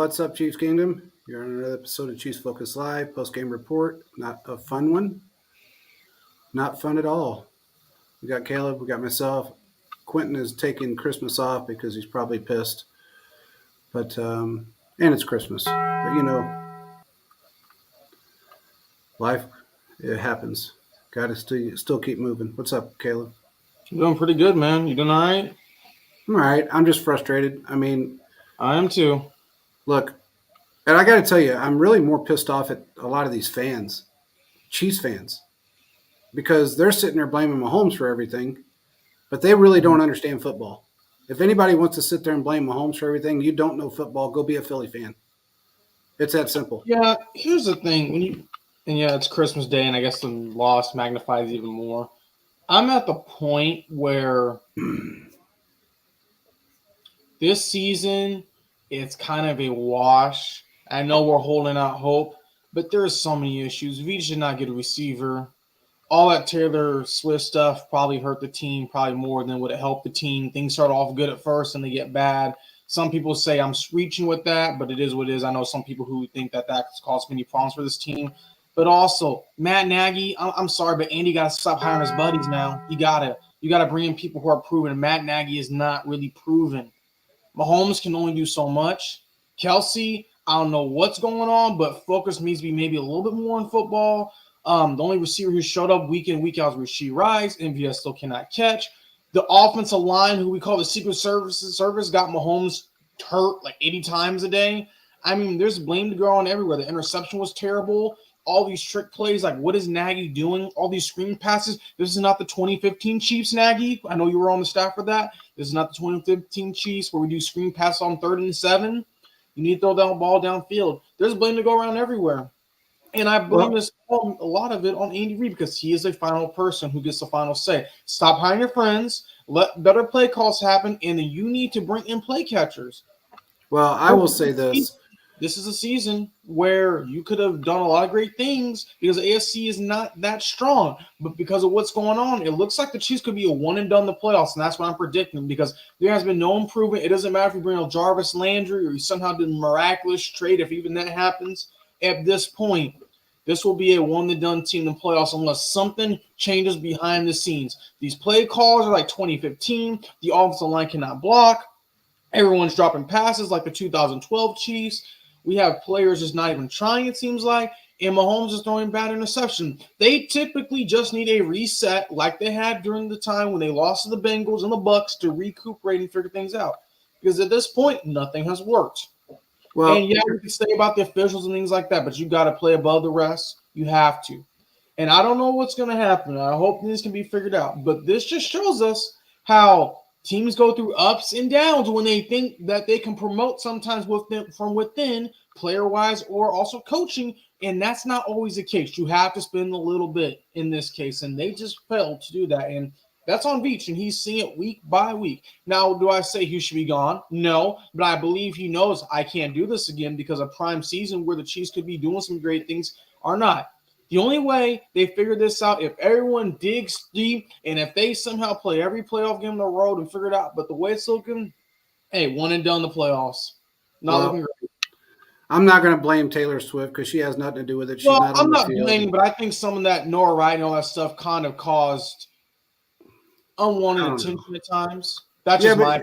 what's up, Chiefs Kingdom? You're on another episode of Chiefs Focus Live, post-game report. Not a fun one. Not fun at all. We got Caleb, we got myself. Quentin is taking Christmas off because he's probably pissed. And it's Christmas. But life, it happens. Got to still keep moving. What's up, Caleb? I'm doing pretty good, man. You doing all right? I'm all right. I'm just frustrated. I am too. Look, and I got to tell you, I'm really more pissed off at a lot of these fans, Chiefs fans, because they're sitting there blaming Mahomes for everything, but they really don't understand football. If anybody wants to sit there and blame Mahomes for everything, you don't know football, go be a Philly fan. It's that simple. Yeah, here's the thing. It's Christmas Day, and I guess the loss magnifies even more. I'm at the point where this season, it's kind of a wash. I know we're holding out hope, but there's so many issues. Veach did not get a receiver. All that Taylor Swift stuff probably hurt the team probably more than would it help the team. Things start off good at first and they get bad. Some people say I'm reaching with that, but it is what it is. I know some people who think that caused many problems for this team. But also, Matt Nagy, I'm sorry, but Andy got to stop hiring his buddies now. You gotta bring in people who are proven. Matt Nagy is not really proven. Mahomes can only do so much. Kelsey, I don't know what's going on, but focus needs to be maybe a little bit more on football. The only receiver who showed up week in, week out is Rashee Rice. MVS still cannot catch. The offensive line, who we call the Secret Service, got Mahomes hurt like 80 times a day. I mean, there's blame to go on everywhere. The interception was terrible. All these trick plays, like what is Nagy doing? All these screen passes. This is not the 2015 Chiefs, Nagy. I know you were on the staff for that. This is not the 2015 Chiefs where we do screen pass on 3rd and 7. You need to throw that ball downfield. There's blame to go around everywhere. And I blame a lot of it on Andy Reid because he is a final person who gets the final say. Stop hiring your friends. Let better play calls happen. And then you need to bring in play catchers. Well, I will say this. This is a season where you could have done a lot of great things because the AFC is not that strong. But because of what's going on, it looks like the Chiefs could be a one-and-done in the playoffs, and that's what I'm predicting because there has been no improvement. It doesn't matter if you bring in Jarvis Landry or you somehow did a miraculous trade, if even that happens. At this point, this will be a one-and-done team in the playoffs unless something changes behind the scenes. These play calls are like 2015. The offensive line cannot block. Everyone's dropping passes like the 2012 Chiefs. We have players just not even trying, it seems like, and Mahomes is throwing bad interception. They typically just need a reset like they had during the time when they lost to the Bengals and the Bucs to recuperate and figure things out. Because at this point, nothing has worked. Well, and yeah, you can say about the officials and things like that, but you got to play above the rest. You have to. And I don't know what's going to happen. I hope things can be figured out. But this just shows us how teams go through ups and downs when they think that they can promote sometimes from within, player-wise or also coaching, and that's not always the case. You have to spend a little bit in this case, and they just failed to do that. And that's on Veach, and he's seeing it week by week. Now, do I say he should be gone? No, but I believe he knows I can't do this again because a prime season where the Chiefs could be doing some great things are not. The only way they figure this out, if everyone digs deep and if they somehow play every playoff game on the road and figure it out, but the way it's looking, hey, one and done the playoffs. Looking great. I'm not going to blame Taylor Swift because she has nothing to do with it. I'm not blaming, but I think some of that Nora Wright and all that stuff kind of caused unwanted attention at times. That's just my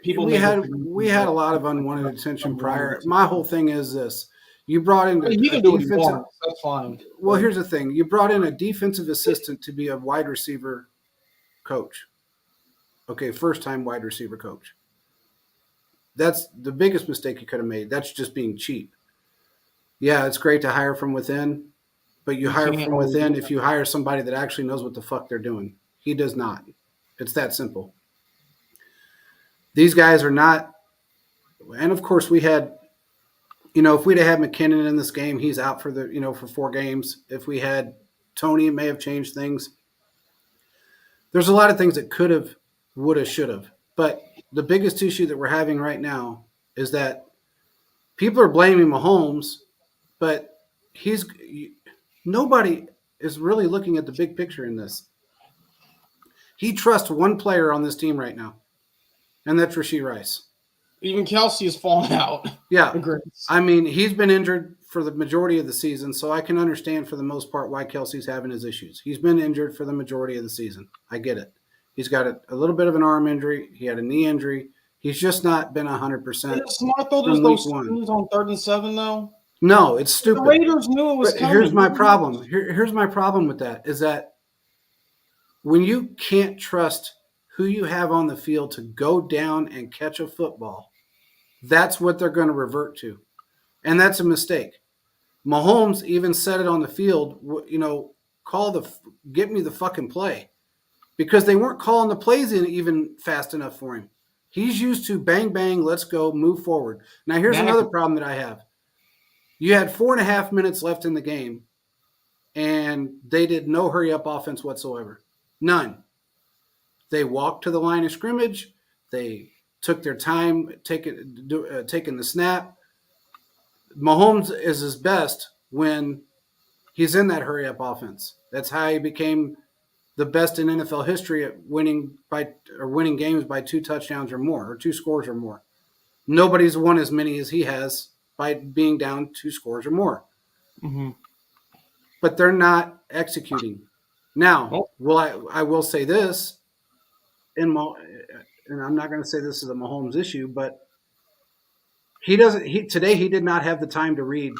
people. We had a lot of unwanted attention prior. My whole thing is this. You brought in you can do defensive. That's fine. Well, here's the thing. You brought in a defensive assistant to be a wide receiver coach. Okay, first-time wide receiver coach. That's the biggest mistake you could have made. That's just being cheap. Yeah, it's great to hire from within, but you hire from within if you hire somebody that actually knows what the fuck they're doing. He does not. It's that simple. These guys are not – and, of course, we had – if we'd have had McKinnon in this game, he's out for for 4 games. If we had Tony, it may have changed things. There's a lot of things that could have, would have, should have. But the biggest issue that we're having right now is that people are blaming Mahomes, but nobody is really looking at the big picture in this. He trusts one player on this team right now, and that's Rashee Rice. Even Kelsey has fallen out. Yeah. Agrees. I mean, he's been injured for the majority of the season, so I can understand for the most part why Kelsey's having his issues. He's been injured for the majority of the season. I get it. He's got a little bit of an arm injury. He had a knee injury. He's just not been 100%. Is it smart though? from Those week one. screens on 3rd and 7 though. No, it's The stupid. Raiders knew it was But coming. here's my problem. Here's my problem with that is that when you can't trust who you have on the field to go down and catch a football, that's what they're going to revert to. And that's a mistake. Mahomes even said it on the field, get me the fucking play. Because they weren't calling the plays in even fast enough for him. He's used to bang, bang, let's go, move forward. Now, here's another problem that I have. You had 4.5 minutes left in the game, and they did no hurry-up offense whatsoever. None. They walked to the line of scrimmage. They took their time taking the snap. Mahomes is his best when he's in that hurry-up offense. That's how he became the best in NFL history at winning games by 2 touchdowns or more, or 2 scores or more. Nobody's won as many as he has by being down 2 scores or more. Mm-hmm. But they're not executing. Now, I will say this, and I'm not going to say this is a Mahomes issue, but today he did not have the time to read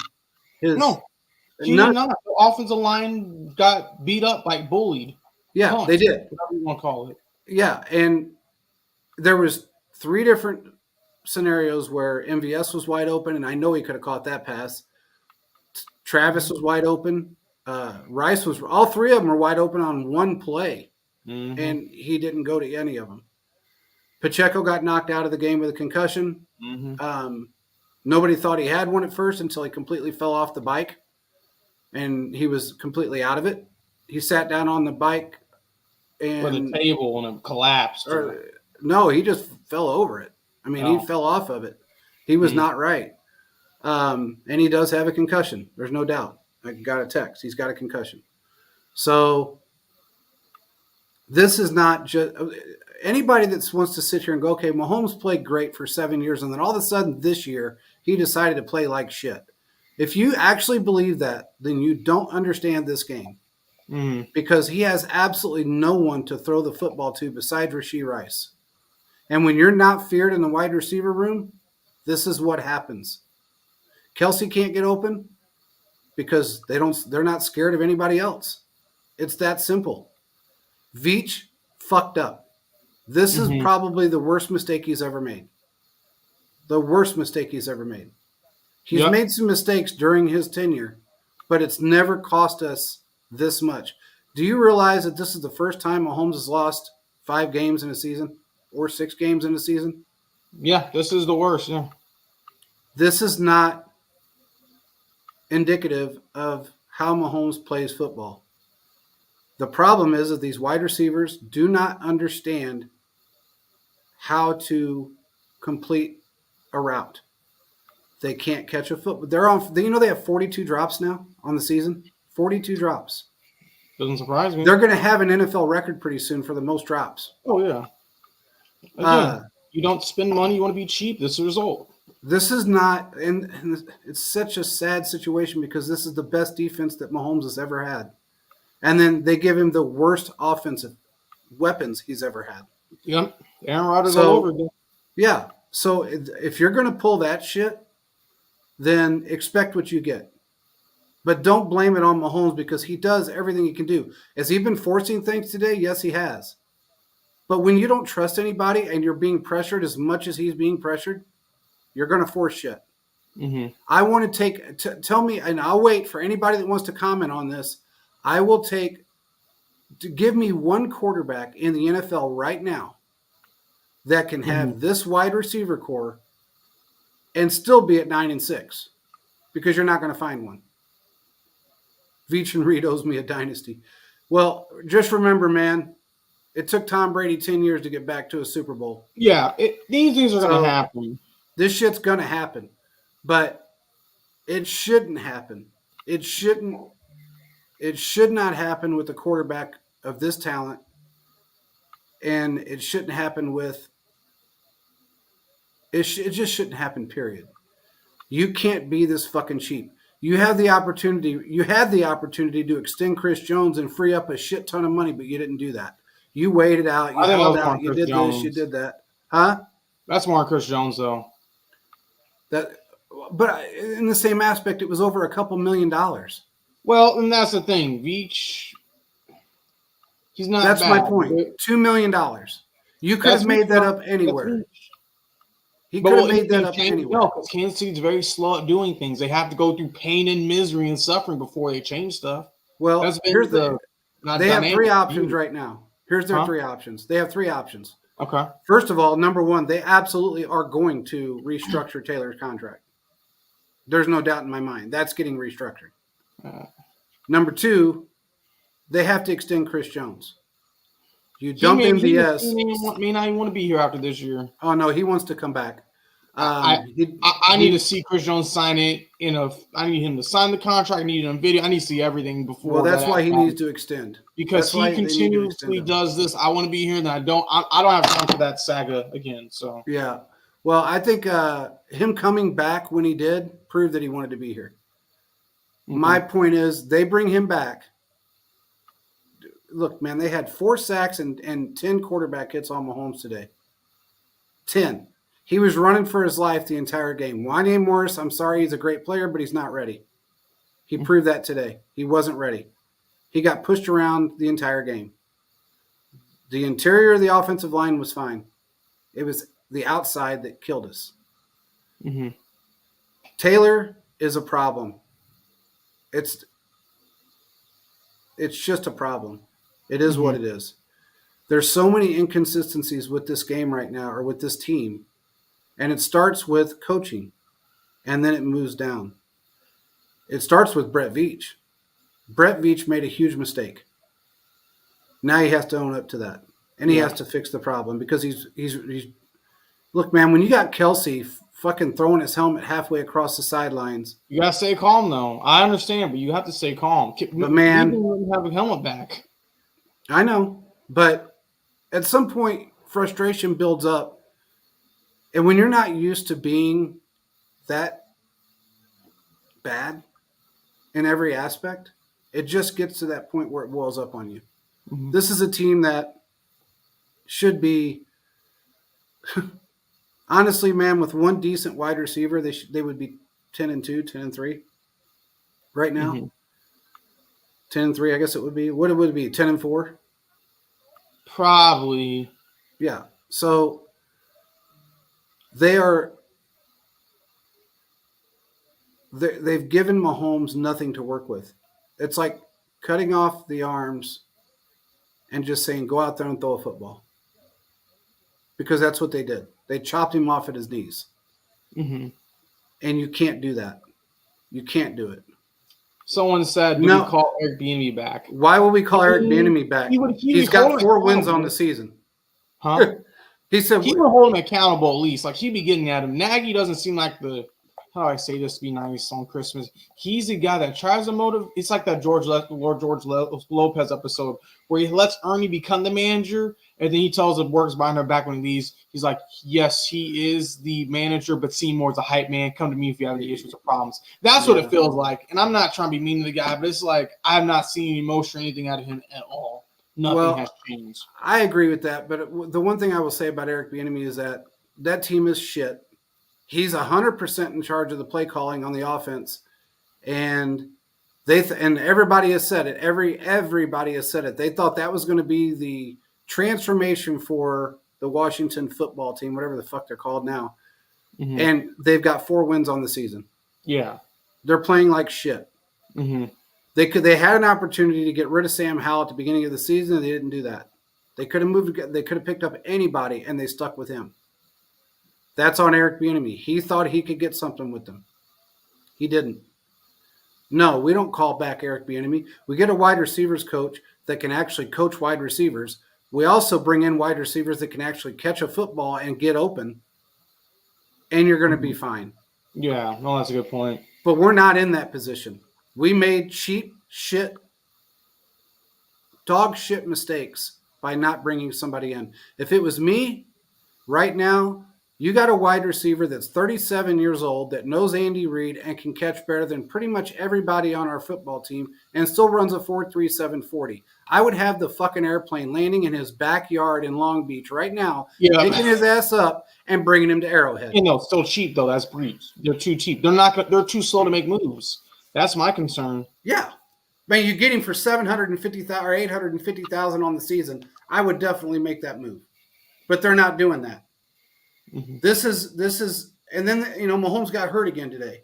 his. No, he did not. The offensive line got beat up, like bullied. Yeah, they did. Whatever you want to call it. Yeah, and there was 3 different scenarios where MVS was wide open, and I know he could have caught that pass. Travis was wide open. Rice was. All 3 of them were wide open on one play, and he didn't go to any of them. Pacheco got knocked out of the game with a concussion. Nobody thought he had one at first until he completely fell off the bike, and he was completely out of it. He sat down on the bike and the table and it collapsed. No, he just fell over it. I mean, he fell off of it. He was not right. And he does have a concussion. There's no doubt. I got a text. He's got a concussion. So this is not just anybody that wants to sit here and go, okay, Mahomes played great for 7 years, and then all of a sudden this year he decided to play like shit. If you actually believe that, then you don't understand this game. Because he has absolutely no one to throw the football to besides Rashee Rice. And when you're not feared in the wide receiver room, this is what happens. Kelsey can't get open because they're not scared of anybody else. It's that simple. Veach fucked up. This is probably the worst mistake he's ever made. The worst mistake he's ever made. He's made some mistakes during his tenure, but it's never cost us this much. Do you realize that this is the first time Mahomes has lost 5 games in a season or 6 games in a season? Yeah, this is the worst. Yeah. This is not indicative of how Mahomes plays football. The problem is that these wide receivers do not understand how to complete a route. They can't catch a football. They have 42 drops now on the season. 42 drops. Doesn't surprise me. They're going to have an NFL record pretty soon for the most drops. Oh, yeah. Again, you don't spend money, you want to be cheap. This is the result. This is not, and it's such a sad situation because this is the best defense that Mahomes has ever had. And then they give him the worst offensive weapons he's ever had. Yep. Aaron Rodgers all over again. Yeah. So if you're going to pull that shit, then expect what you get. But don't blame it on Mahomes because he does everything he can do. Has he been forcing things today? Yes, he has. But when you don't trust anybody and you're being pressured as much as he's being pressured, you're going to force shit. I want to tell me, and I'll wait for anybody that wants to comment on this. I will give me one quarterback in the NFL right now that can have this wide receiver core and still be at 9-6 because you're not going to find one. Veach and Reed owes me a dynasty. Well, just remember, man, it took Tom Brady 10 years to get back to a Super Bowl. Yeah, these things are going to happen. This shit's going to happen. But it shouldn't happen. It should not happen with a quarterback of this talent. And it shouldn't happen with It just shouldn't happen, period. You can't be this fucking cheap. You have the opportunity. You had the opportunity to extend Chris Jones and free up a shit ton of money, but you didn't do that. You waited out. You I think that held was out. You Chris did Jones. this. You did that. Huh? That's more Chris Jones, though. That. But in the same aspect, it was over a couple $1 million. Well, and that's the thing. Veach, he's not That's bad. my point. $2 million. You could have made that up anywhere. He could have made that up anywhere. No, because Kansas City's very slow at doing things. They have to go through pain and misery and suffering before they change stuff. Well, here's they have three options right now. Here's their three options. They have three options. Okay. First of all, number one, they absolutely are going to restructure Taylor's contract. There's no doubt in my mind. That's getting restructured. Number two, they have to extend Chris Jones. You dump MVS. He may not even want to be here after this year. Oh, no, he wants to come back. I need to see Chris Jones sign it. I need him to sign the contract. I need it on video. I need to see everything before. Well, that's why he needs to extend. Because he continuously does this. I want to be here, and I don't have time for that saga again. So yeah. Well, I think him coming back when he did proved that he wanted to be here. Mm-hmm. My point is, they bring him back. Look, man, they had 4 sacks and 10 quarterback hits on Mahomes today. 10. He was running for his life the entire game. Wanya Morris, I'm sorry, he's a great player, but he's not ready. He proved that today. He wasn't ready. He got pushed around the entire game. The interior of the offensive line was fine. It was the outside that killed us. Mm-hmm. Taylor is a problem. It's just a problem. It is what it is. There's so many inconsistencies with this game right now, or with this team. And it starts with coaching, and then it moves down. It starts with Brett Veach. Brett Veach made a huge mistake. Now he has to own up to that, and he has to fix the problem, because he's look, man, when you got Kelsey fucking throwing his helmet halfway across the sidelines, you gotta stay calm, though. I understand, but you have to stay calm. But man, you have a helmet back. I know, but at some point, frustration builds up. And when you're not used to being that bad in every aspect, it just gets to that point where it boils up on you. Mm-hmm. This is a team that should be, honestly, man, with one decent wide receiver, they would be 10-2, 10-3 right now. Mm-hmm. 10-3, I guess it would be. What it would be, 10-4? Probably. Yeah. So they've given Mahomes nothing to work with. It's like cutting off the arms and just saying, go out there and throw a football. Because that's what they did. They chopped him off at his knees. Mm-hmm. And you can't do that. You can't do it. Someone said, do we call Eric Bieniemy back? Why would we call Eric Bieniemy back? He's got 4 wins on the season. Huh? He said he would hold him accountable at least. Like, he'd be getting at him. Nagy doesn't seem like how do I say this to be nice on Christmas? He's the guy that tries to motivate. It's like that George Lopez episode where he lets Ernie become the manager, and then he tells him works behind her back when he leaves. He's like, yes, he is the manager, but Seymour's the hype man. Come to me if you have any issues or problems. That's what it feels like. And I'm not trying to be mean to the guy, but it's like I have not seen any emotion or anything out of him at all. Nothing has changed. I agree with that, but the one thing I will say about Eric Bieniemy is that team is shit. He's 100% in charge of the play calling on the offense, and and everybody has said it. Everybody has said it. They thought that was going to be the transformation for the Washington football team, whatever the fuck they're called now. Mm-hmm. And they've got 4 wins on the season. Yeah, they're playing like shit. Mm-hmm. They had an opportunity to get rid of Sam Howell at the beginning of the season, and they didn't do that. They could have moved. They could have picked up anybody, and they stuck with him. That's on Eric Bieniemy. He thought he could get something with them. He didn't. No, we don't call back Eric Bieniemy. We get a wide receivers coach that can actually coach wide receivers. We also bring in wide receivers that can actually catch a football and get open, and you're going to be fine. Yeah, no, that's a good point. But we're not in that position. We made cheap shit, dog shit mistakes by not bringing somebody in. If it was me, right now, You got a wide receiver that's 37 years old that knows Andy Reid and can catch better than pretty much everybody on our football team and still runs a 4.37 40. I would have the fucking airplane landing in his backyard in Long Beach right now, Yeah. picking his ass up and bringing him to Arrowhead. Still cheap though. That's breeds. They're too cheap. They're too slow to make moves. That's my concern. Yeah. I mean, you get him for $750,000 or $850,000 on the season. I would definitely make that move. But they're not doing that. Mm-hmm. This is, and then Mahomes got hurt again today.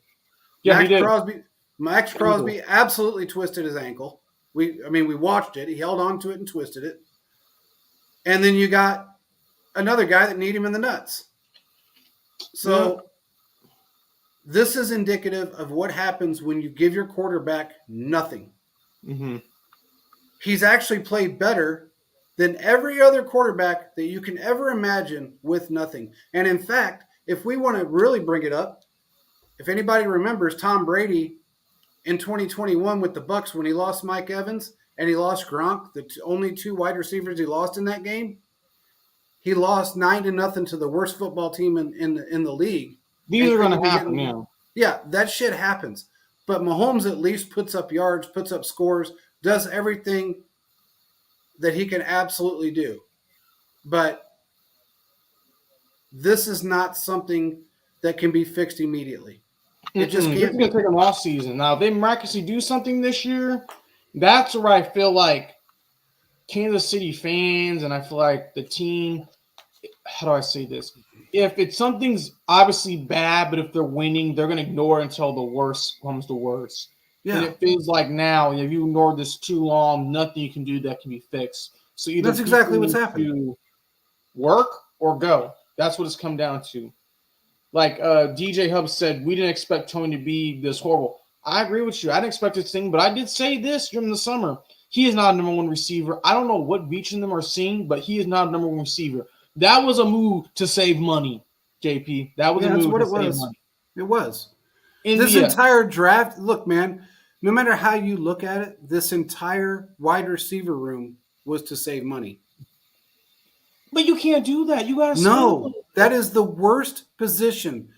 Yeah, he did. Max Crosby absolutely twisted his ankle. We watched it. He held on to it and twisted it. And then you got another guy that need him in the nuts. So this is indicative of what happens when you give your quarterback nothing. Mm-hmm. He's actually played better than every other quarterback that you can ever imagine with nothing. And in fact, if we want to really bring it up, if anybody remembers Tom Brady in 2021 with the Bucs when he lost Mike Evans and he lost Gronk, the only two wide receivers he lost in that game, he lost 9-0 to the worst football team in the league. These are going to happen now. Yeah, that shit happens. But Mahomes at least puts up yards, puts up scores, does everything that he can absolutely do. But this is not something that can be fixed immediately. It just can't. It's going to take an off season. Now, if they miraculously do something this year, that's where I feel like Kansas City fans and I feel like the team, how do I say this? If it's something's obviously bad, but if they're winning, they're going to ignore it until the worst comes to worst. Yeah. And it feels like now, if you ignored this too long, nothing you can do that can be fixed. So either that's exactly what's happening. Work or go. That's what it's come down to. Like DJ Hub said, we didn't expect Tony to be this horrible. I agree with you. I didn't expect this thing, but I did say this during the summer. He is not a number one receiver. I don't know what Beach and them are seeing, but he is not a number one receiver. That was a move to save money, JP. That was a move to save money. It was. This entire draft, look, man, no matter how you look at it, this entire wide receiver room was to save money. But you can't do that. You got to No, that is the worst position.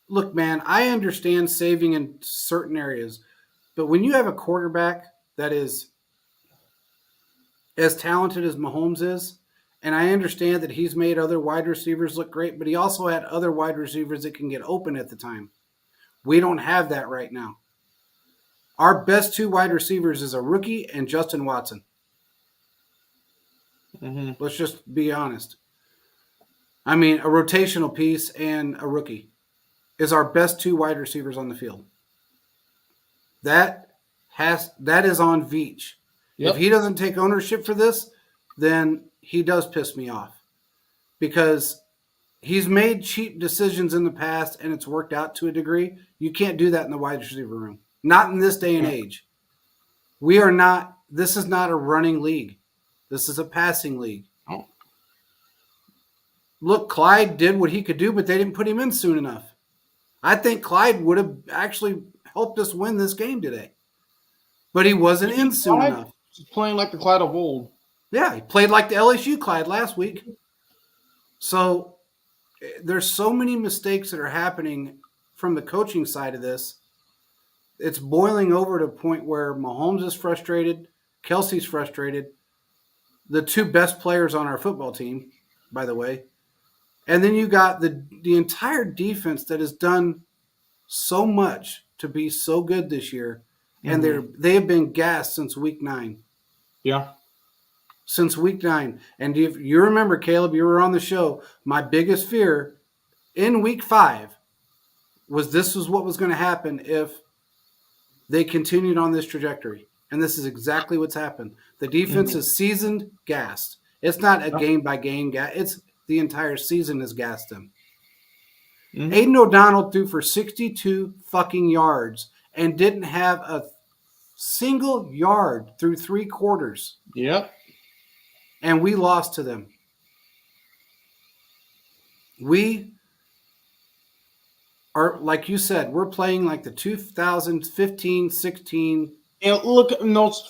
Look, man, I understand saving in certain areas, but when you have a quarterback that is as talented as Mahomes is, and I understand that he's made other wide receivers look great, but he also had other wide receivers that can get open at the time. We don't have that right now. Our best two wide receivers is a rookie and Justin Watson. Mm-hmm. Let's just be honest. I mean, a rotational piece and a rookie is our best two wide receivers on the field. That is on Veach. Yep. If he doesn't take ownership for this, then he does piss me off because he's made cheap decisions in the past and it's worked out to a degree. You can't do that in the wide receiver room. Not in this day and age. This is not a running league. This is a passing league. Oh. Look, Clyde did what he could do, but they didn't put him in soon enough. I think Clyde would have actually helped us win this game today. But he wasn't in soon enough. He's playing like the Clyde of old. Yeah, he played like the LSU Clyde last week. So there's so many mistakes that are happening from the coaching side of this. It's boiling over to a point where Mahomes is frustrated, Kelsey's frustrated, the two best players on our football team, by the way. And then you got the entire defense that has done so much to be so good this year. And they have been gassed since week 9. Yeah. Since week 9. And if you remember, Caleb, you were on the show. My biggest fear in week 5 was this was what was going to happen if they continued on this trajectory. And this is exactly what's happened. The defense is seasoned, gassed. It's not a game-by-game gas. It's the entire season has gassed them. Aiden O'Donnell threw for 62 fucking yards and didn't have a single yard through 3 quarters. Yep. And we lost to them. We are, like you said, we're playing like the 2015-16 And look,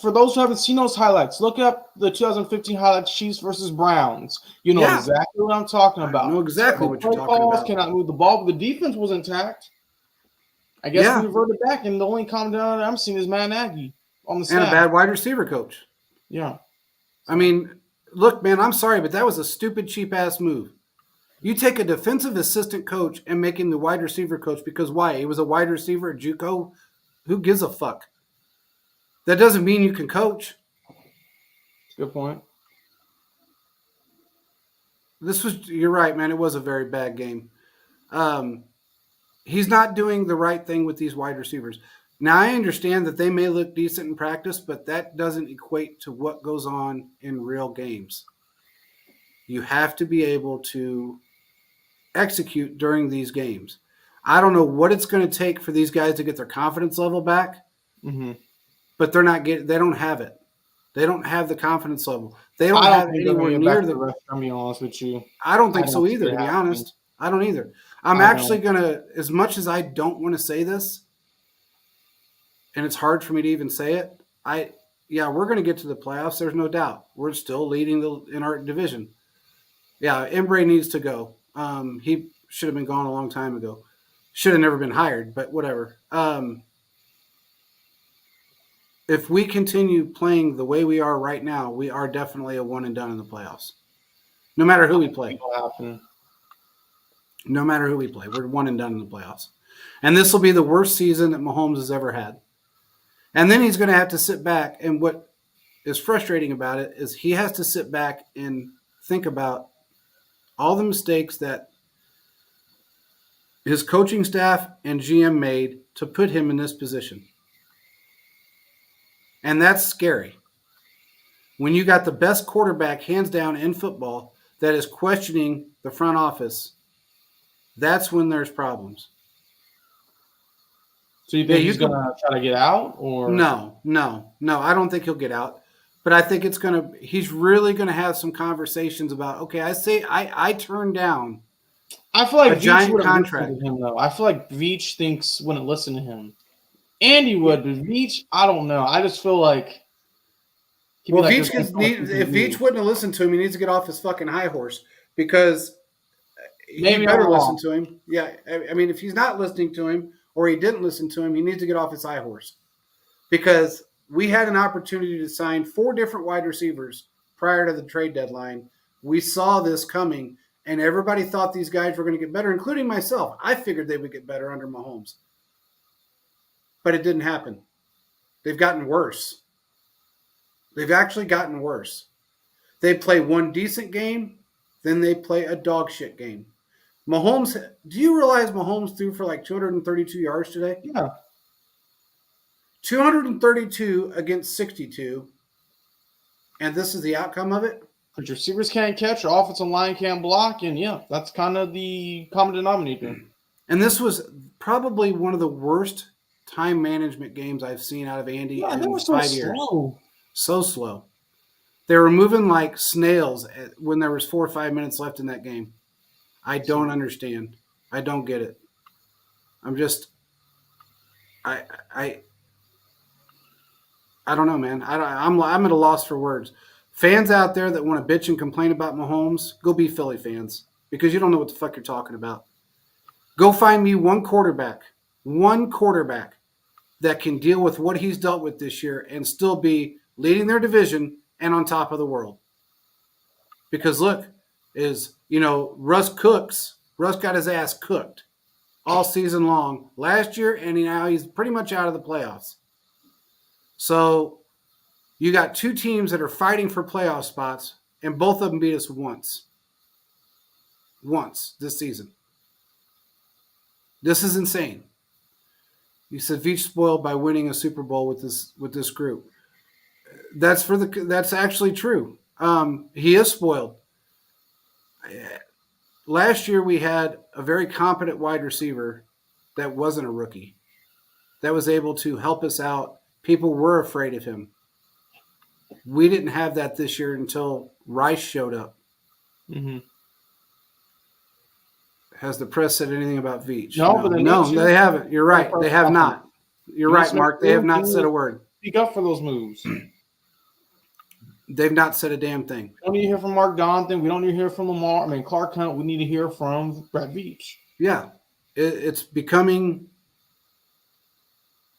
for those who haven't seen those highlights, look up the 2015 highlights, Chiefs versus Browns. You know exactly what I'm talking about. I know exactly what you're talking about. Cannot move the ball, but the defense was intact. I guess we reverted back, and the only common denominator I'm seeing is Matt Nagy on the staff. And a bad wide receiver coach. Yeah. I mean, look, man, I'm sorry, but that was a stupid, cheap-ass move. You take a defensive assistant coach and make him the wide receiver coach because why? He was a wide receiver at JUCO. Who gives a fuck? That doesn't mean you can coach. Good point. You're right, man. It was a very bad game. He's not doing the right thing with these wide receivers. Now, I understand that they may look decent in practice, but that doesn't equate to what goes on in real games. You have to be able to execute during these games. I don't know what it's going to take for these guys to get their confidence level back, but they don't have it. They don't have the confidence level. They don't have anywhere near the rest. I'll be honest with you. I don't think so either, to be honest. I don't either. I'm actually going to, as much as I don't want to say this, and it's hard for me to even say it, we're going to get to the playoffs. There's no doubt. We're still leading in our division. Yeah, Embry needs to go. He should have been gone a long time ago. Should have never been hired, but whatever. If we continue playing the way we are right now, we are definitely a one and done in the playoffs. No matter who we play. No matter who we play, we're one and done in the playoffs. And this will be the worst season that Mahomes has ever had. And then he's going to have to sit back. And what is frustrating about it is he has to sit back and think about all the mistakes that his coaching staff and GM made to put him in this position. And that's scary. When you got the best quarterback, hands down, in football that is questioning the front office, that's when there's problems. So you think he's going to try to get out? Or No. I don't think he'll get out. But I think he's really going to have some conversations about, okay, I turned down I feel like a giant contract. To him, though. I feel like Veach wouldn't listen to him. Andy would, but Veach, I don't know. I just feel like if Veach wouldn't have listened to him, he needs to get off his fucking high horse because he better listen to him. Yeah, I mean, if he's not listening to him or he didn't listen to him, he needs to get off his high horse because we had an opportunity to sign 4 different wide receivers prior to the trade deadline. We saw this coming, and everybody thought these guys were going to get better, including myself. I figured they would get better under Mahomes. But it didn't happen. They've gotten worse. They've actually gotten worse. They play one decent game, then they play a dog shit game. Mahomes, do you realize Mahomes threw for like 232 yards today? Yeah. 232 against 62. And this is the outcome of it? But your receivers can't catch, your offensive line can't block, and that's kind of the common denominator. And this was probably one of the worst time management games I've seen out of Andy in 5 years. So slow. They were moving like snails when there was 4 or 5 minutes left in that game. I don't understand. I don't get it. I'm just I don't know, man. I'm at a loss for words. Fans out there that want to bitch and complain about Mahomes, go be Philly fans because you don't know what the fuck you're talking about. Go find me one quarterback that can deal with what he's dealt with this year and still be leading their division and on top of the world. Because look, Russ got his ass cooked all season long last year, and now he's pretty much out of the playoffs. So you got 2 teams that are fighting for playoff spots, and both of them beat us once this season. This is insane. You said Veach spoiled by winning a Super Bowl with this group. That's actually true. He is spoiled. Last year we had a very competent wide receiver that wasn't a rookie, that was able to help us out. People were afraid of him. We didn't have that this year until Rice showed up. Mm-hmm. Has the press said anything about Veach? No, they haven't. You're right. They have not. You're right, Mark. They have not said a word. speak up for those moves. They've not said a damn thing. We don't need to hear from Mark Donathan. We don't need to hear from Lamar. I mean, Clark Hunt. We need to hear from Brett Veach. Yeah, it's becoming.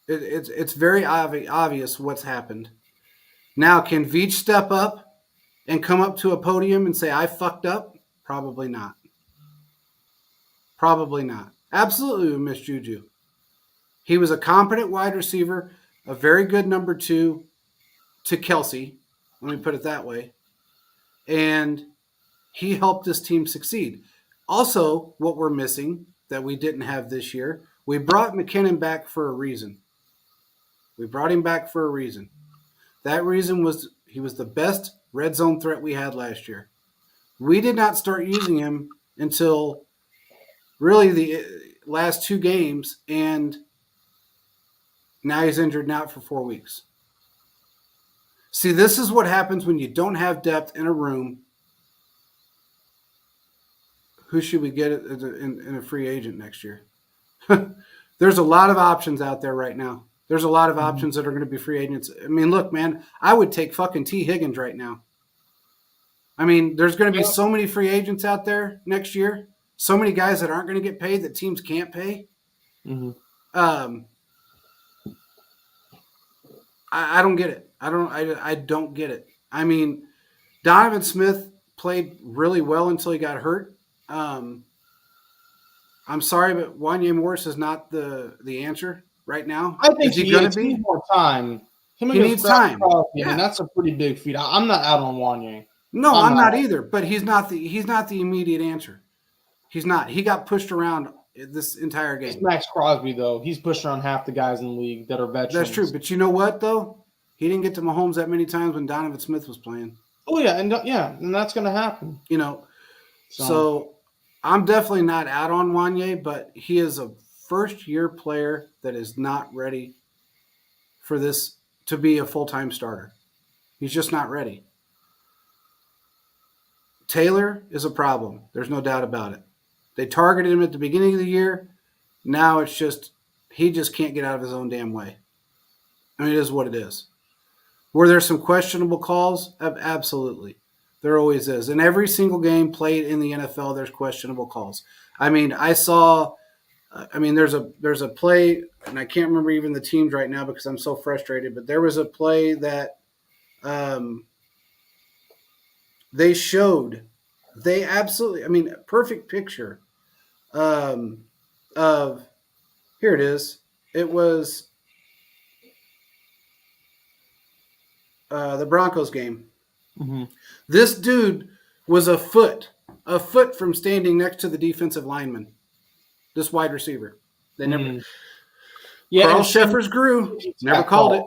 It's very obvious what's happened. Now, can Veach step up and come up to a podium and say, I fucked up? Probably not. Probably not. Absolutely we miss Juju. He was a competent wide receiver, a very good number 2 to Kelsey. Let me put it that way. And he helped this team succeed. Also, what we're missing that we didn't have this year, we brought McKinnon back for a reason. We brought him back for a reason. That reason was he was the best red zone threat we had last year. We did not start using him until really the last 2 games, and now he's injured and out for 4 weeks. See, this is what happens when you don't have depth in a room. Who should we get in a free agent next year? There's a lot of options out there right now. There's a lot of options that are going to be free agents. I mean, look, man, I would take fucking T. Higgins right now. I mean, there's going to be so many free agents out there next year. So many guys that aren't going to get paid that teams can't pay. Mm-hmm. I don't get it. I don't get it. I mean, Donovan Smith played really well until he got hurt. I'm sorry, but Wanya Morris is not the answer right now. I think is he going to be? He needs more time. He needs time. Yeah. I mean, that's a pretty big feat. I'm not out on Wanya. No, I'm not either. But he's not the immediate answer. He's not. He got pushed around this entire game. It's Max Crosby, though. He's pushed around half the guys in the league that are veterans. That's true. But you know what, though? He didn't get to Mahomes that many times when Donovan Smith was playing. Oh, yeah. And that's going to happen. You know, so I'm definitely not out on Wanya, but he is a first-year player that is not ready for this to be a full-time starter. He's just not ready. Taylor is a problem. There's no doubt about it. They targeted him at the beginning of the year. Now it's just he just can't get out of his own damn way. I mean, it is what it is. Were there some questionable calls? Absolutely. There always is. In every single game played in the NFL, there's questionable calls. I mean, there's a play, and I can't remember even the teams right now because I'm so frustrated, but there was a play that they showed. They absolutely, I mean, perfect picture of, here it is. It was the Broncos game. Mm-hmm. This dude was a foot from standing next to the defensive lineman. This wide receiver. They never. Yeah, Carl Sheffers grew. Never called it.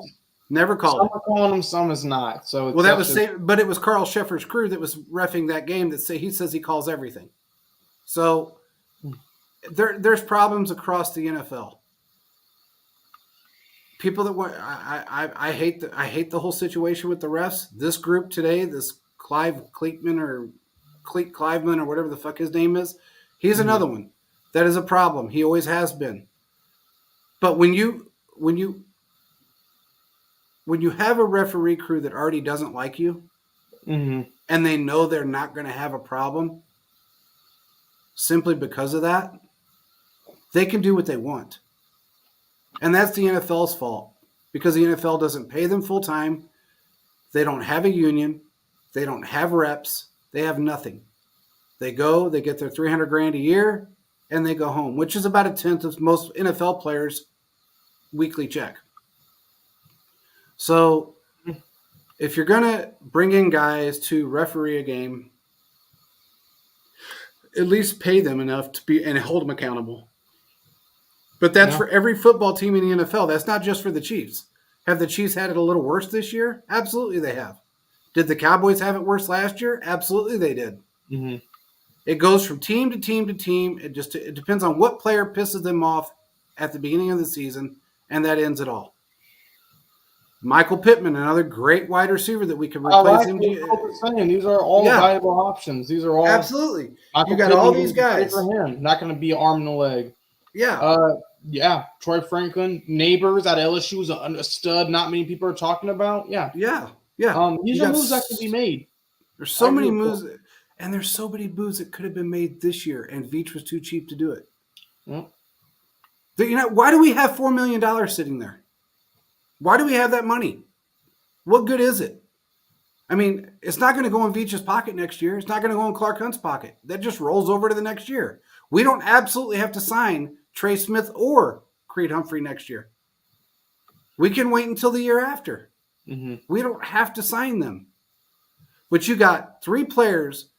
Never called some are calling him, some is not. So well, that was but it was Carl Sheffers' crew that was reffing that game. He says he calls everything. So there's problems across the NFL. People that want I hate the whole situation with the refs. This group today, this Clive Kleekman or Cleek Cliveman or whatever the fuck his name is, he's another one. That is a problem. He always has been. But when you have a referee crew that already doesn't like you, mm-hmm. and they know they're not going to have a problem simply because of that, they can do what they want. And that's the NFL's fault because the NFL doesn't pay them full time. They don't have a union. They don't have reps. They have nothing. They go, they get their $300,000 a year, and they go home, which is about 1/10 of most NFL players' weekly check. So if you're going to bring in guys to referee a game, at least pay them enough to be and hold them accountable. But that's for every football team in the NFL. That's not just for the Chiefs. Have the Chiefs had it a little worse this year? Absolutely they have. Did the Cowboys have it worse last year? Absolutely they did. Mm-hmm. It goes from team to team to team. It depends on what player pisses them off at the beginning of the season, and that ends it all. Michael Pittman, another great wide receiver that we can replace him. These are all valuable options. These are all absolutely. Michael you got Pittman all these guys. For him, not going to be arm and a leg. Yeah. Yeah, Troy Franklin, Neighbors at LSU is a stud. Not many people are talking about. Yeah, Yeah, yeah. these You are got moves that can be made. There's I so agree many with moves, and there's so many moves that could have been made this year, and Veach was too cheap to do it. Yep. Why do we have $4 million sitting there? Why do we have that money? What good is it? I mean, it's not going to go in Veach's pocket next year. It's not going to go in Clark Hunt's pocket. That just rolls over to the next year. We don't absolutely have to sign Trey Smith or Creed Humphrey next year. We can wait until the year after. Mm-hmm. We don't have to sign them. But you got 3 players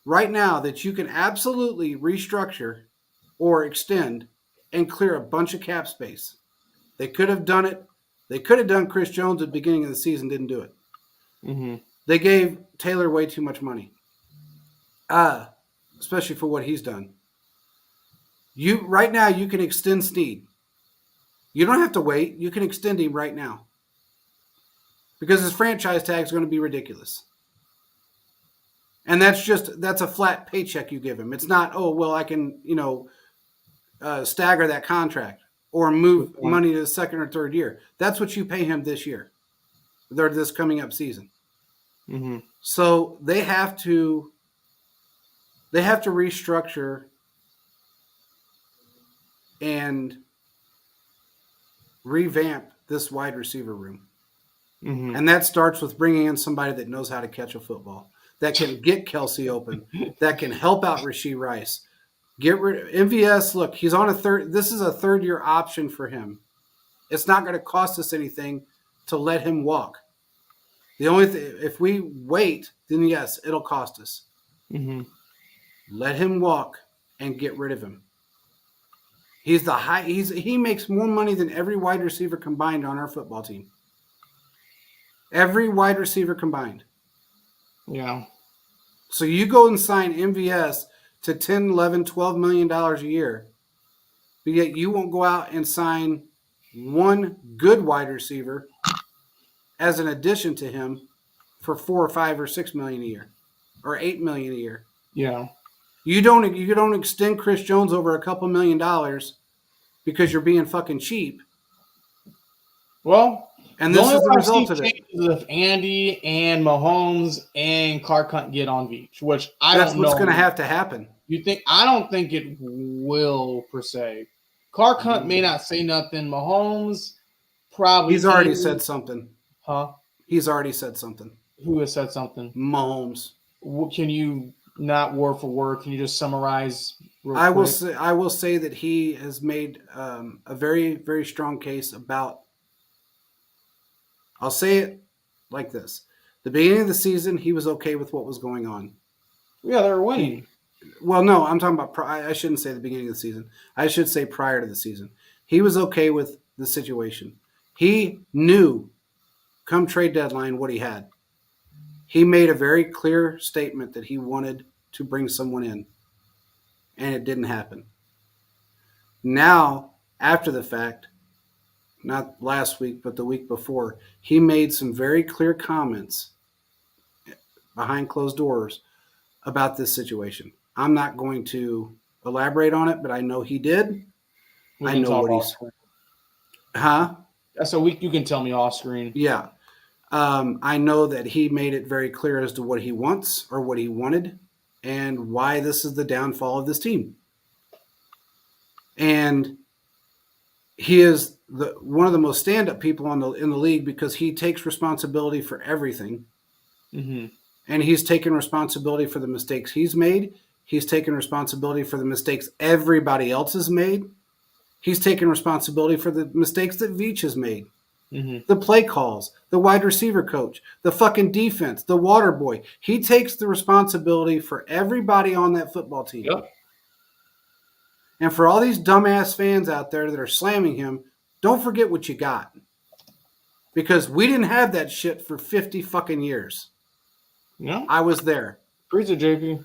right now that you can absolutely restructure or extend and clear a bunch of cap space. They could have done it. They could have done Chris Jones at the beginning of the season, didn't do it. Mm-hmm. They gave Taylor way too much money, especially for what he's done. Right now you can extend Snead. You don't have to wait. You can extend him right now because his franchise tag is going to be ridiculous. And that's a flat paycheck you give him. It's not, oh, well, I can, stagger that contract or move money to the second or third year. That's what you pay him this year, or this coming up season. Mm-hmm. So they have to restructure and revamp this wide receiver room. Mm-hmm. And that starts with bringing in somebody that knows how to catch a football, that can get Kelsey open, that can help out Rashee Rice. Get rid of MVS. Look, he's on this is a third-year option for him. It's not going to cost us anything to let him walk. The only if we wait, then yes, it'll cost us. Mm-hmm. Let him walk and get rid of him. He makes more money than every wide receiver combined on our football team. Every wide receiver combined. Yeah. So you go and sign MVS to $10, $11, $12 million a year, but yet you won't go out and sign one good wide receiver as an addition to him for $4 or $5 or $6 million a year, or $8 million a year. Yeah. You don't extend Chris Jones over a couple $1 million because you're being fucking cheap. Well, and this is the result of it. If Andy and Mahomes and Clark Hunt get on Veach, which that's what's going to have to happen. You think? I don't think it will per se. Clark Hunt may not say nothing. Mahomes probably. He's already said something. Huh? He's already said something. Who has said something? Mahomes. Can you not word for word? Can you just summarize? I will say that he has made a very, very strong case about. I'll say it like this: the beginning of the season, he was okay with what was going on. Yeah, they were winning. Well, no, I'm talking about. I shouldn't say the beginning of the season. I should say prior to the season. He was okay with the situation. He knew, come trade deadline, what he had. He made a very clear statement that he wanted to bring someone in, and it didn't happen. Now, after the fact, not last week, but the week before, he made some very clear comments behind closed doors about this situation. I'm not going to elaborate on it, but I know he did. I know what he's. Huh? That's a week you can tell me off screen. Yeah. I know that he made it very clear as to what he wants or what he wanted and why this is the downfall of this team. And he is one of the most stand-up people in the league because he takes responsibility for everything. Mm-hmm. And he's taken responsibility for the mistakes he's made. He's taken responsibility for the mistakes everybody else has made. He's taken responsibility for the mistakes that Veach has made. Mm-hmm. The play calls, the wide receiver coach, the fucking defense, the water boy. He takes the responsibility for everybody on that football team. Yep. And for all these dumbass fans out there that are slamming him, don't forget what you got. Because we didn't have that shit for 50 fucking years. Yeah. I was there. Freeze it, JP.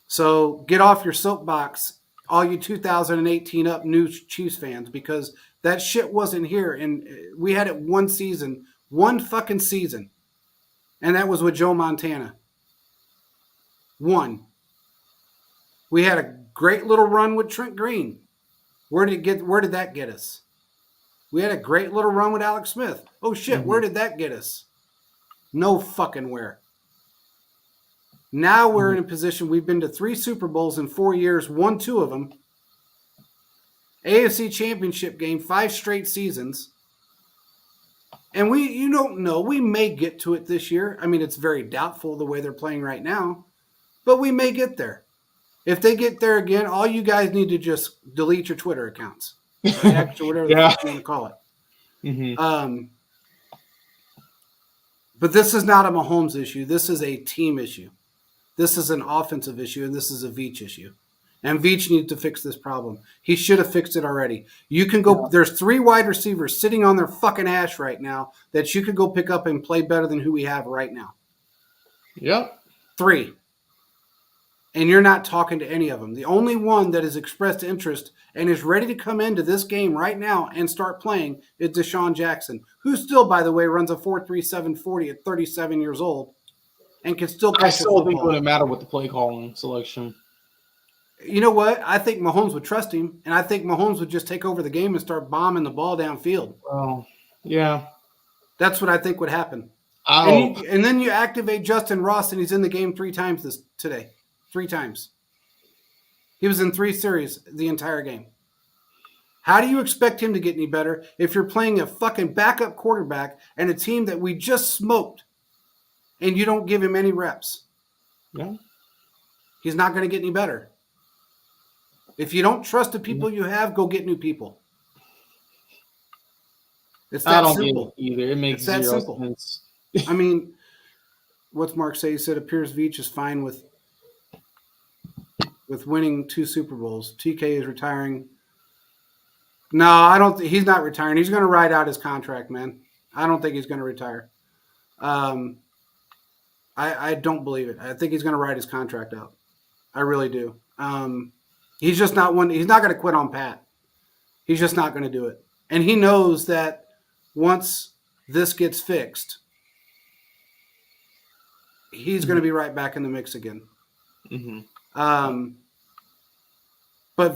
So get off your soapbox, all you 2018 up new Chiefs fans, because that shit wasn't here. And we had it one fucking season. And that was with Joe Montana. One. We had a great little run with Trent Green. Where did that get us? We had a great little run with Alex Smith. Oh shit, where did that get us? No fucking where. Now we're in a position, we've been to 3 Super Bowls in 4 years, won 2 of them. AFC Championship game, 5 straight seasons. And you don't know, we may get to it this year. I mean, it's very doubtful the way they're playing right now, but we may get there. If they get there again, all you guys need to just delete your Twitter accounts. Or X or whatever the fuck you want to call it. But this is not a Mahomes issue. This is a team issue. This is an offensive issue, and this is a Veach issue. And Veach needs to fix this problem. He should have fixed it already. You can go. There's 3 wide receivers sitting on their fucking ass right now that you could go pick up and play better than who we have right now. Yep. 3. And you're not talking to any of them. The only one that has expressed interest and is ready to come into this game right now and start playing is Deshaun Jackson, who still, by the way, runs a 4.37 40 at 37 years old and can still catch I a still think it football. wouldn't matter with the play calling selection. You know what? I think Mahomes would trust him, and I think Mahomes would just take over the game and start bombing the ball downfield. Well, yeah. That's what I think would happen. Oh, And then you activate Justin Ross, and he's in the game 3 times today. 3 times. He was in 3 series the entire game. How do you expect him to get any better if you're playing a fucking backup quarterback and a team that we just smoked and you don't give him any reps? yeah. He's not going to get any better. If you don't trust the people you have, go get new people. It's that I don't simple. get it either. It makes It's that zero simple. sense. I mean, what's Mark say? He said appears Veach is fine with winning 2 Super Bowls. TK is retiring. No, I don't. He's not retiring. He's going to ride out his contract, man. I don't think he's going to retire. I don't believe it. I think he's going to ride his contract out. I really do. He's just not one. He's not going to quit on Pat. He's just not going to do it. And he knows that once this gets fixed, he's going to be right back in the mix again. But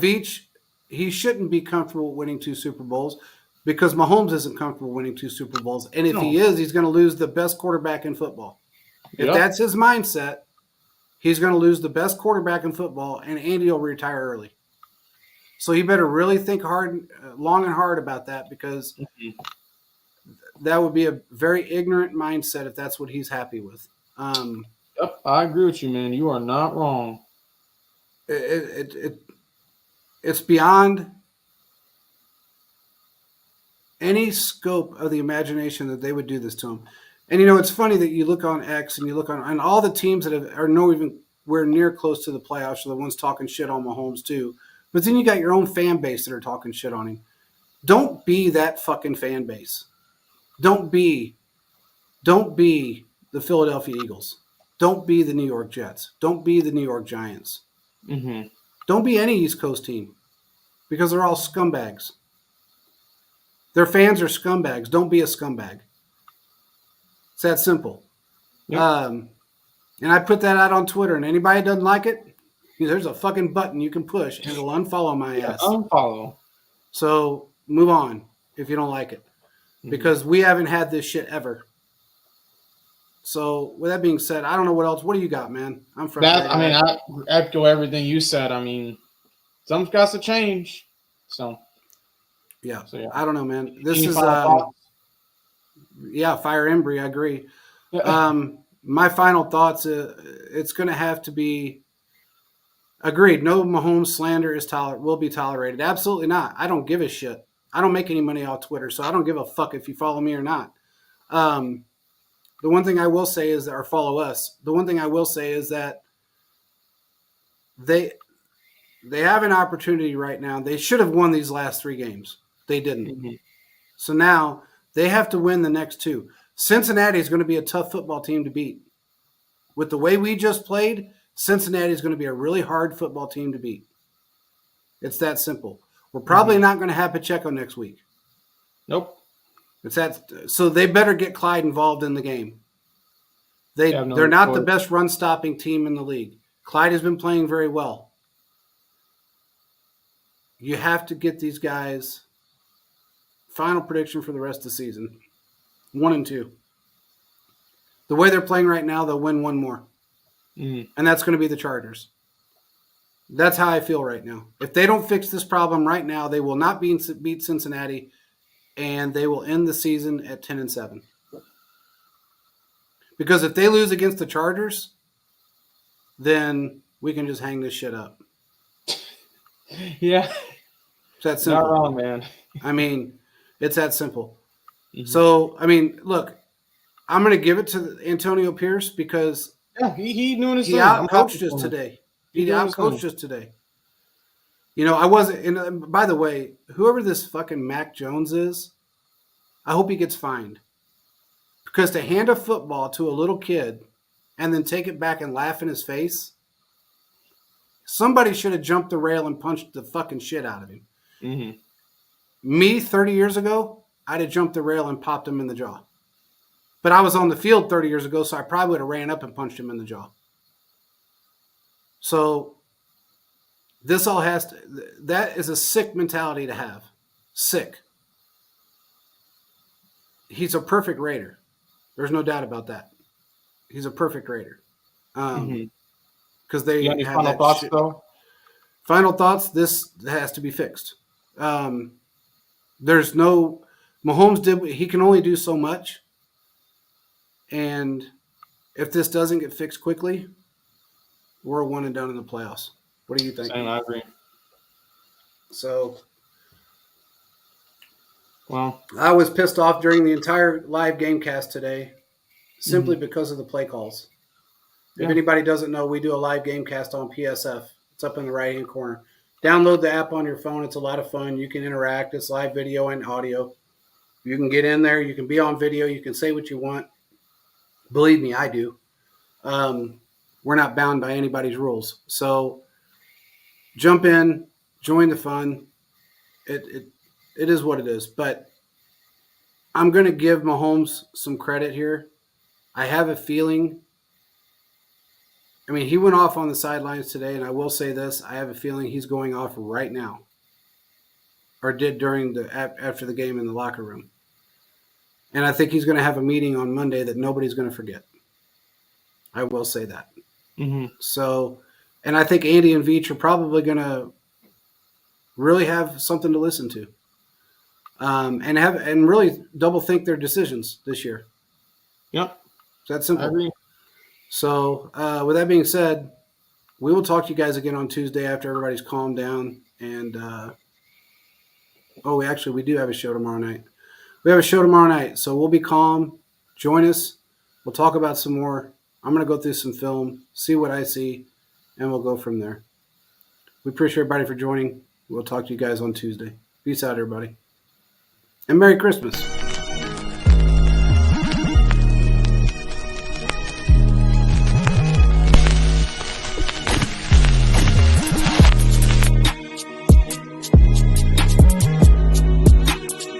Veach, he shouldn't be comfortable winning 2 Super Bowls because Mahomes isn't comfortable winning 2 Super Bowls. And if he is, he's going to lose the best quarterback in football. If that's his mindset, he's going to lose the best quarterback in football, and Andy will retire early. So he better really think long and hard about that, because that would be a very ignorant mindset if that's what he's happy with. Yep, I agree with you, man. You are not wrong. It's beyond any scope of the imagination that they would do this to him. And, it's funny that you look on X and you look on all the teams that are no even where near close to the playoffs are the ones talking shit on Mahomes too. But then you got your own fan base that are talking shit on him. Don't be that fucking fan base. Don't be the Philadelphia Eagles. Don't be the New York Jets. Don't be the New York Giants. Don't be any East Coast team, because they're all scumbags. Their fans are scumbags. Don't be a scumbag. It's that simple. Yep. And I put that out on Twitter, and anybody that doesn't like it, there's a fucking button you can push, and it'll unfollow my ass. Unfollow. So move on if you don't like it, because we haven't had this shit ever. So with that being said, I don't know what else. What do you got, man? I'm frustrated. I echo everything you said. I mean, something's got to change. So yeah. I don't know, man. This Any is final thoughts? Fire Embry. I agree. My final thoughts. It's going to have to be agreed. No Mahomes slander will be tolerated. Absolutely not. I don't give a shit. I don't make any money off Twitter, so I don't give a fuck if you follow me or not. The one thing I will say is, or follow us. The one thing I will say is that they have an opportunity right now. They should have won these last 3 games. They didn't. So now they have to win the next 2. Cincinnati is going to be a tough football team to beat. With the way we just played, Cincinnati is going to be a really hard football team to beat. It's that simple. We're probably not going to have Pacheco next week. Nope. So they better get Clyde involved in the game. They're not the best run stopping team in the league. Clyde has been playing very well. you have to get these guys. Final prediction for the rest of the season: 1-2. The way they're playing right now, they'll win one more, and that's going to be the Chargers. That's how I feel right now. If they don't fix this problem right now, they will not beat Cincinnati, and they will end the season at 10-7. Because if they lose against the Chargers, then we can just hang this shit up. Yeah. It's that simple. Not wrong, man. I mean, it's that simple. So, I mean, look, I'm going to give it to Antonio Pierce because he doing his he thing. outcoached us today. He outcoached us today. You know, I wasn't. And by the way, whoever this fucking Mac Jones is, I hope he gets fined. Because to hand a football to a little kid and then take it back and laugh in his face, somebody should have jumped the rail and punched the fucking shit out of him. Mm-hmm. Me, 30 years ago, I'd have jumped the rail and popped him in the jaw. But I was on the field 30 years ago, so I probably would have ran up and punched him in the jaw. So this all has to, that is a sick mentality to have. Sick. He's a perfect Raider. There's no doubt about that. He's a perfect Raider. Because they You got any have final that thoughts, shit. though? Final thoughts, this has to be fixed. There's no, Mahomes he can only do so much. And if this doesn't get fixed quickly, we're 1-done in the playoffs. What do you think? Same, I agree. So, Well, I was pissed off during the entire live game cast today simply because of the play calls. If anybody doesn't know, we do a live game cast on PSF. It's up in the right-hand corner. Download the app on your phone. It's a lot of fun. You can interact. It's live video and audio. You can get in there. You can be on video. You can say what you want. Believe me, I do. We're not bound by anybody's rules. So jump in, join the fun. It is what it is. But I'm going to give Mahomes some credit here. I have a feeling. I mean, he went off on the sidelines today, and I will say this. I have a feeling he's going off right now, or did during after the game in the locker room. And I think he's going to have a meeting on Monday that nobody's going to forget. I will say that. So, and I think Andy and Veach are probably going to really have something to listen to, and really double think their decisions this year. Yep. It's that simple. I agree. So, with that being said, we will talk to you guys again on Tuesday after everybody's calmed down. And, we do have a show tomorrow night. We have a show tomorrow night, so we'll be calm. Join us. We'll talk about some more. I'm going to go through some film, see what I see, and we'll go from there. We appreciate everybody for joining. We'll talk to you guys on Tuesday. Peace out, everybody. And Merry Christmas.